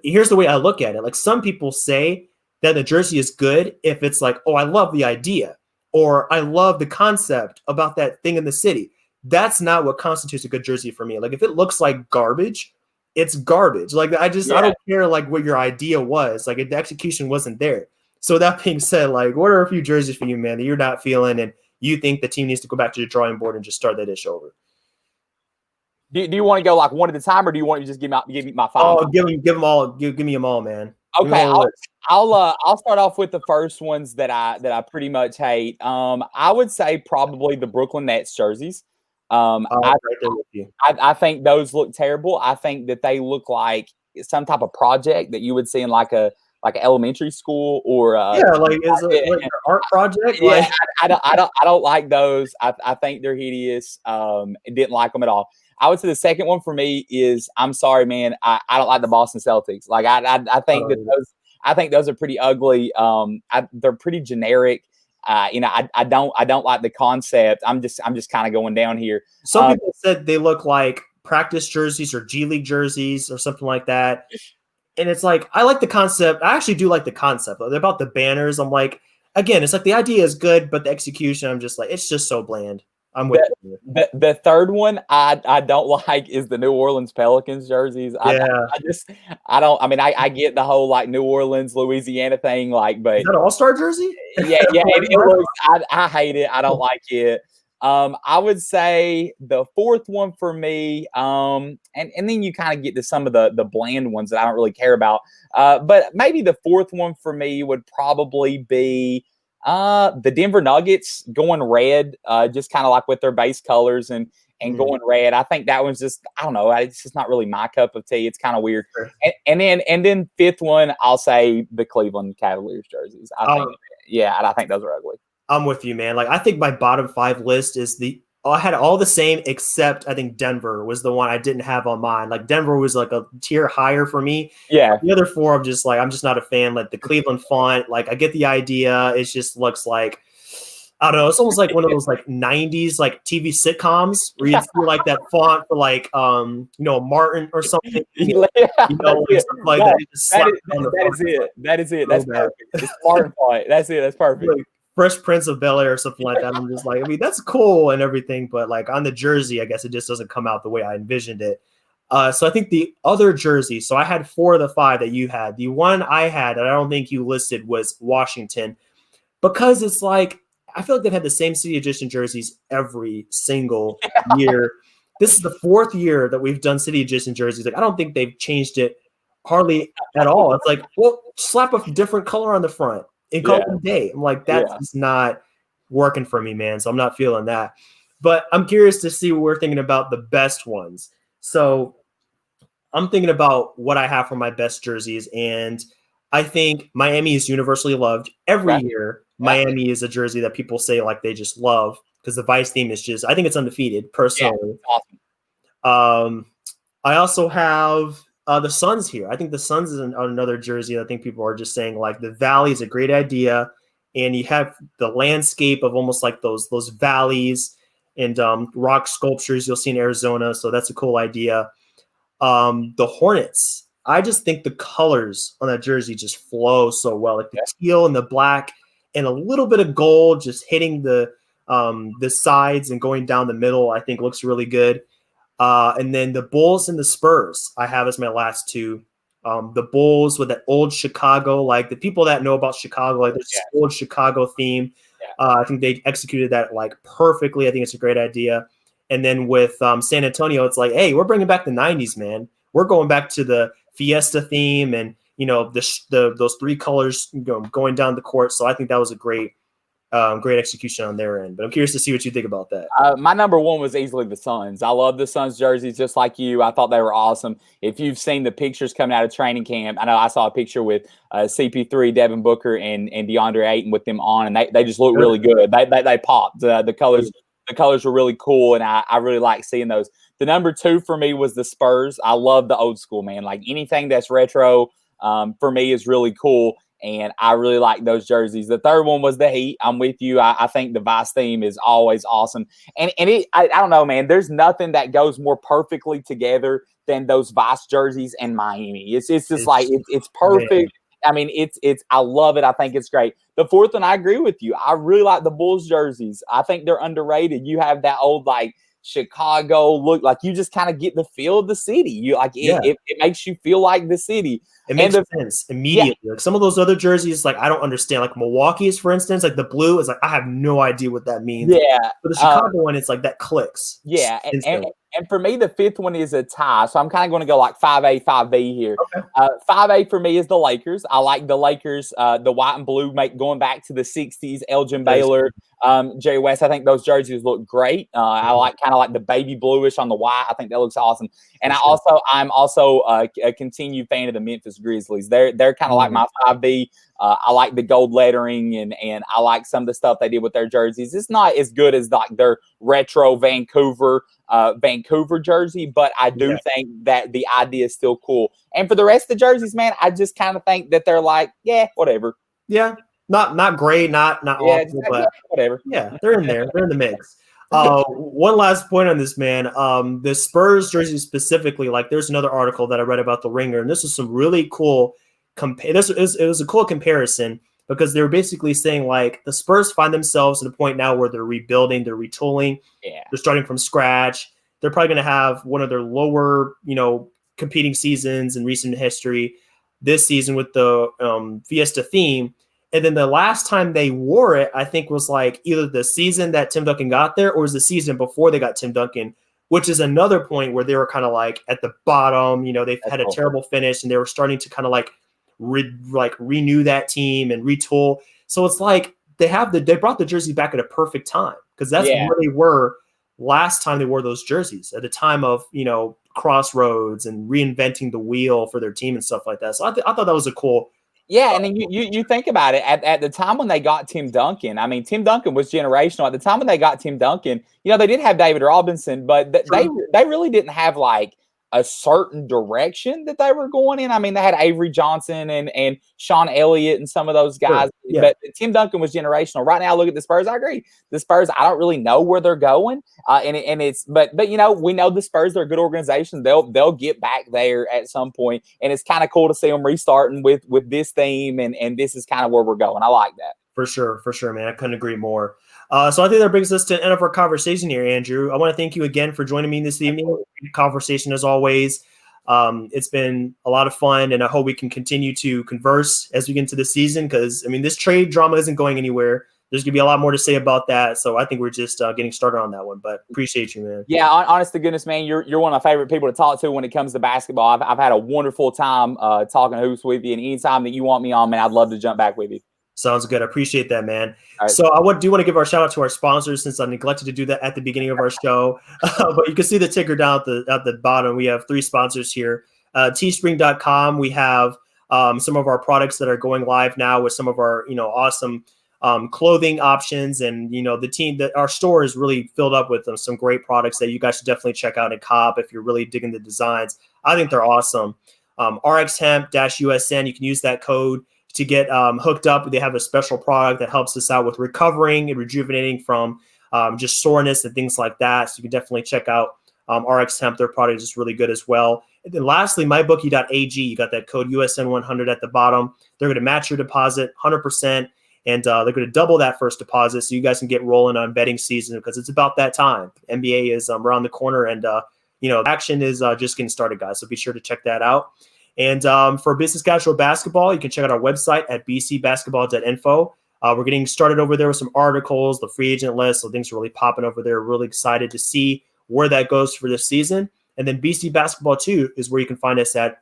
here's the way I look at it. Like, some people say that the jersey is good if it's like, oh, I love the idea, or I love the concept about that thing in the city. That's not what constitutes a good jersey for me. Like, if it looks like garbage, it's garbage. Like, I don't care like what your idea was. Like, if the execution wasn't there. So that being said, like, what are a few jerseys for you, man, that you're not feeling and you think the team needs to go back to the drawing board and just start that dish over? Do you want to go like one at a time, or do you want to just give me my 5? Oh, give me them all. Give me them all, man. Okay, I'll start off with the first ones that I pretty much hate. I would say probably the Brooklyn Nets jerseys. I think those look terrible. I think that they look like some type of project that you would see in like an elementary school or like an art project. Yeah, like, I don't like those. I think they're hideous. Didn't like them at all. I would say the second one for me is, I'm sorry, man, I don't like the Boston Celtics. Like I think those are pretty ugly. They're pretty generic. I don't like the concept. I'm just kind of going down here. Some people said they look like practice jerseys or G League jerseys or something like that. And it's like, I like the concept. I actually do like the concept. They're about the banners. I'm like, again, it's like the idea is good, but the execution, I'm just like, it's just so bland. I'm with you. The third one I don't like is the New Orleans Pelicans jerseys. I get the whole like New Orleans, Louisiana thing, like, but is that an all-star jersey? It looks, I hate it. I don't like it. I would say the fourth one for me, and then you kind of get to some of the bland ones that I don't really care about. But maybe the fourth one for me would probably be the Denver Nuggets going red, just kind of like with their base colors and going red. I think that one's just, I don't know, it's just not really my cup of tea. It's kind of weird. Sure. And then fifth one, I'll say the Cleveland Cavaliers jerseys. I think those are ugly. I'm with you, man. Like, I think my bottom 5 list is I had all the same, except I think Denver was the one I didn't have on mine. Like, Denver was like a tier higher for me. Yeah. The other 4, I'm just not a fan. Like the Cleveland font, like I get the idea. It just looks like, I don't know. It's almost like one of those like 90s like TV sitcoms where you see like that font for like Martin or something. That is it. That's perfect. It's Martin font. That's it. That's perfect. Like, Fresh Prince of Bel-Air or something like that. I'm just like, I mean, that's cool and everything, but like on the jersey, I guess it just doesn't come out the way I envisioned it. So I think the other jersey, so I had 4 of the 5 that you had. The one I had that I don't think you listed was Washington, because it's like, I feel like they've had the same City Edition jerseys every single year. This is the 4th year that we've done City Edition jerseys. Like, I don't think they've changed it hardly at all. It's like, well, slap a different color on the front and call it a day. I'm like, that's just not working for me, man. So I'm not feeling that. But I'm curious to see what we're thinking about the best ones. So I'm thinking about what I have for my best jerseys, and I think Miami is universally loved. Every year, Miami is a jersey that people say like they just love, because the Vice theme is just, I think it's undefeated, personally. Awesome. I also have the Suns here. I think the Suns is another jersey. I think people are just saying like the Valley is a great idea, and you have the landscape of almost like those valleys and rock sculptures you'll see in Arizona. So that's a cool idea. The Hornets, I just think the colors on that jersey just flow so well, like the teal and the black and a little bit of gold just hitting the sides and going down the middle, I think looks really good. And then the Bulls and the Spurs I have as my last 2. The Bulls with that old Chicago, like the people that know about Chicago, like there's this old Chicago theme. I think they executed that like perfectly. I think it's a great idea. And then with San Antonio, it's like, hey, we're bringing back the 90s, man. We're going back to the Fiesta theme and, you know, those 3 colors going down the court. So I think that was a great execution on their end. But I'm curious to see what you think about that. My number 1 was easily the Suns. I love the Suns jerseys just like you. I thought they were awesome. If you've seen the pictures coming out of training camp, I know I saw a picture with CP3, Devin Booker, and DeAndre Ayton with them on, and they just look really good. They popped. The colors were really cool, and I really like seeing those. The number 2 for me was the Spurs. I love the old school, man. Like anything that's retro for me is really cool, and I really like those jerseys. The third one was the Heat. I'm with you. I think the Vice theme is always awesome. And I don't know, man. There's nothing that goes more perfectly together than those Vice jerseys and Miami. It's just like it's perfect. Man. I mean, I love it. I think it's great. The 4th one, I agree with you. I really like the Bulls jerseys. I think they're underrated. You have that old like Chicago look, like you just kind of get the feel of the city. You like it makes you feel like the city. It makes sense immediately. Yeah. Like some of those other jerseys, like I don't understand. Like Milwaukee's, for instance, like the blue is like I have no idea what that means. Yeah, but the Chicago one, it's like that clicks. Yeah, and for me, the 5th one is a tie. So I'm kind of going to go like 5A, 5B here. Okay. 5A for me is the Lakers. I like the Lakers, the white and blue, going back to the 60s, Elgin Baylor, Jerry West. I think those jerseys look great. I like kind of like the baby bluish on the white. I think that looks awesome. And I'm also a continued fan of the Memphis Grizzlies. They're kind of like my 5B. I like the gold lettering and I like some of the stuff they did with their jerseys. It's not as good as like their retro Vancouver jersey, but I do think that the idea is still cool. And for the rest of the jerseys, man, I just kind of think that they're like, whatever. Yeah, not great, not awful, but whatever. Yeah, they're in there. They're in the mix. One last point on this, man. The Spurs jersey specifically, like there's another article that I read about the Ringer, and this is some really cool. It was a cool comparison because they were basically saying like the Spurs find themselves at a point now where they're rebuilding, they're retooling, they're starting from scratch. They're probably going to have one of their lower, competing seasons in recent history this season with the Fiesta theme. And then the last time they wore it, I think was like either the season that Tim Duncan got there or was the season before they got Tim Duncan, which is another point where they were kind of like at the bottom. They've had a terrible finish and they were starting to kind of like renew that team and retool. So it's like they brought the jersey back at a perfect time because that's where they were last time they wore those jerseys, at the time of crossroads and reinventing the wheel for their team and stuff like that. So I thought that was a cool. Yeah, and then you think about it, at the time when they got Tim Duncan, I mean, Tim Duncan was generational. At the time when they got Tim Duncan, they did have David Robinson, but they really didn't have like a certain direction that they were going in. I mean, they had Avery Johnson and Sean Elliott and some of those guys, but Tim Duncan was generational. Right now, look at the Spurs. I agree. The Spurs, I don't really know where they're going, but we know the Spurs, they're a good organization. They'll get back there at some point, and it's kind of cool to see them restarting with this theme, and this is kind of where we're going. I like that. For sure, man. I couldn't agree more. So I think that brings us to the end of our conversation here, Andrew. I want to thank you again for joining me this evening. Great conversation as always. It's been a lot of fun, and I hope we can continue to converse as we get into the season because, I mean, this trade drama isn't going anywhere. There's going to be a lot more to say about that. So I think we're just getting started on that one, but appreciate you, man. Yeah, honest to goodness, man, you're one of my favorite people to talk to when it comes to basketball. I've had a wonderful time talking hoops with you, and anytime that you want me on, man, I'd love to jump back with you. Sounds good. I appreciate that, man. Right. So I do want to give our shout out to our sponsors since I neglected to do that at the beginning of our show. But you can see the ticker down at the bottom. We have 3 sponsors here. Teespring.com. We have some of our products that are going live now with some of our awesome clothing options, and our store is really filled up with some great products that you guys should definitely check out and cop if you're really digging the designs. I think they're awesome. RxHemp-USN. You can use that code to get hooked up. They have a special product that helps us out with recovering and rejuvenating from just soreness and things like that. So you can definitely check out RX Hemp. Their product is really good as well. And then lastly, mybookie.ag. You got that code USN100 at the bottom. They're going to match your deposit 100%, and they're going to double that first deposit so you guys can get rolling on betting season because it's about that time. NBA is around the corner, and action is just getting started, guys. So be sure to check that out. And for business casual basketball, you can check out our website at bcbasketball.info. We're getting started over there with some articles, the free agent list, so things are really popping over there. Really excited to see where that goes for this season. And then BC Basketball 2 is where you can find us at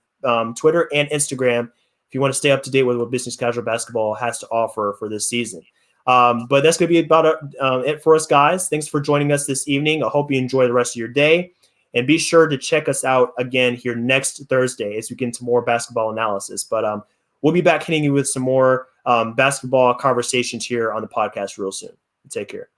Twitter and Instagram if you want to stay up to date with what business casual basketball has to offer for this season. But that's going to be about it for us, guys. Thanks for joining us this evening. I hope you enjoy the rest of your day. And be sure to check us out again here next Thursday as we get into more basketball analysis. But we'll be back hitting you with some more basketball conversations here on the podcast real soon. Take care.